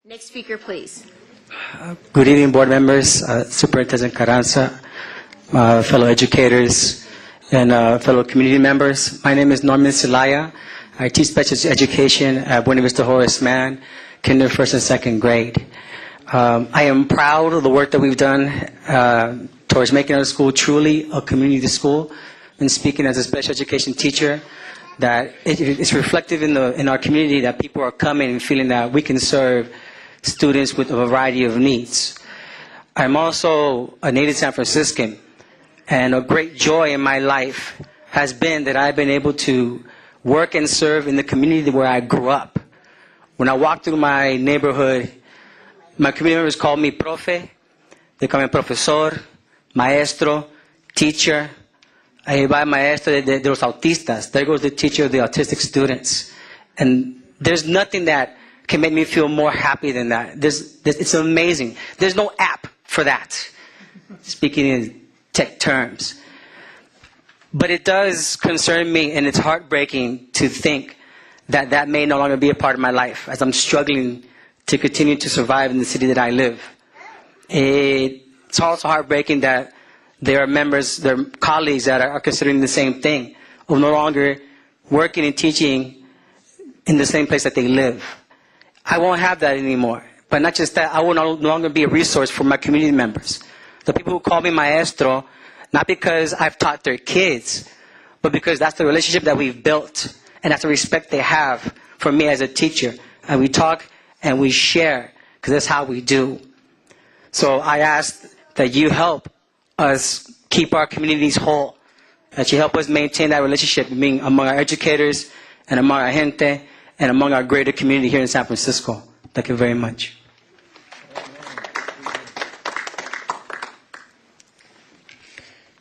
Next speaker, please. Good evening, board members, Superintendent Carranza, fellow educators, and fellow community members. My name is Norman Zelaya. I teach special education at Buena Vista Horace Mann, kinder, first and second grade. I am proud of the work that we've done towards making our school truly a community school. And speaking as a special education teacher, that it's reflective in our community that people are coming and feeling that we can serve students with a variety of needs. I'm also a native San Franciscan, and a great joy in my life has been that I've been able to work and serve in the community where I grew up. When I walk through my neighborhood, my community members call me profe, they call me profesor, maestro, teacher. Ahí va el maestro de los autistas. There goes the teacher of the autistic students. And there's nothing that can make me feel more happy than that. It's amazing. There's no app for that, speaking in tech terms. But it does concern me, and it's heartbreaking to think that that may no longer be a part of my life as I'm struggling to continue to survive in the city that I live. It's also heartbreaking that there are members, there are colleagues that are considering the same thing, of no longer working and teaching in the same place that they live. I won't have that anymore. But not just that, I will no longer be a resource for my community members. The people who call me maestro, not because I've taught their kids, but because that's the relationship that we've built, and that's the respect they have for me as a teacher. And we talk and we share, because that's how we do. So I ask that you help us keep our communities whole, that you help us maintain that relationship among our educators and among our gente and among our greater community here in San Francisco. Thank you very much.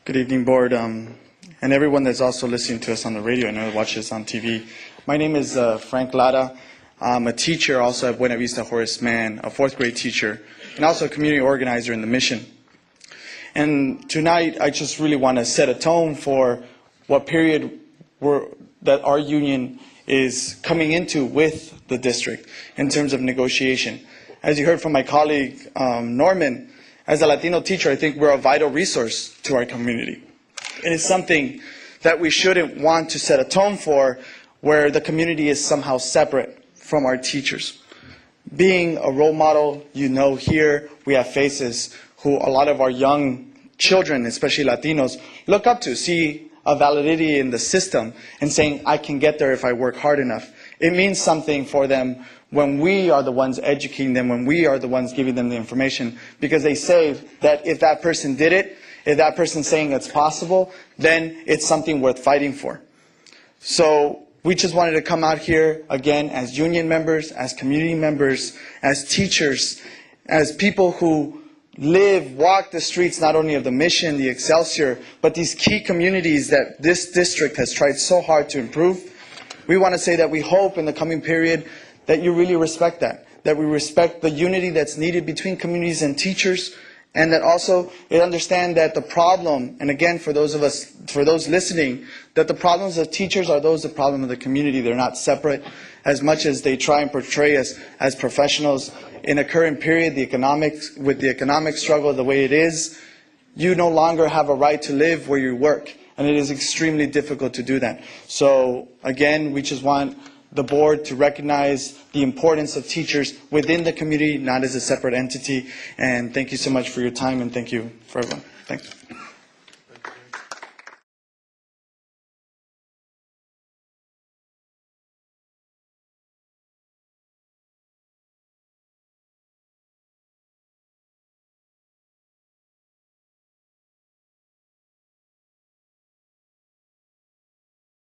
Good evening, board, and everyone that's also listening to us on the radio and watches on TV. My name is Frank Lara. I'm a teacher also at Buena Vista Horace Mann, a fourth grade teacher, and also a community organizer in the mission. And tonight, I just really want to set a tone for what period that our union is coming into with the district in terms of negotiation. As you heard from my colleague, Norman, as a Latino teacher, I think we're a vital resource to our community. And it's something that we shouldn't want to set a tone for, where the community is somehow separate from our teachers. Being a role model, you know, here we have faces who a lot of our young children, especially Latinos, look up to, see a validity in the system and saying, I can get there if I work hard enough. It means something for them when we are the ones educating them, when we are the ones giving them the information, because they say that if that person did it, if that person's saying it's possible, then it's something worth fighting for. So we just wanted to come out here again as union members, as community members, as teachers, as people who walk the streets not only of the Mission, the Excelsior, but these key communities that this district has tried so hard to improve. We want to say that we hope in the coming period that you really respect that we respect the unity that's needed between communities and teachers, and that also you understand that the problem, and again for those listening, that the problems of teachers are the problem of the community. They're not separate. As much as they try and portray us as professionals, in a current period, with the economic struggle the way it is, you no longer have a right to live where you work. And it is extremely difficult to do that. So again, we just want the board to recognize the importance of teachers within the community, not as a separate entity. And thank you so much for your time, and thank you for everyone. Thanks.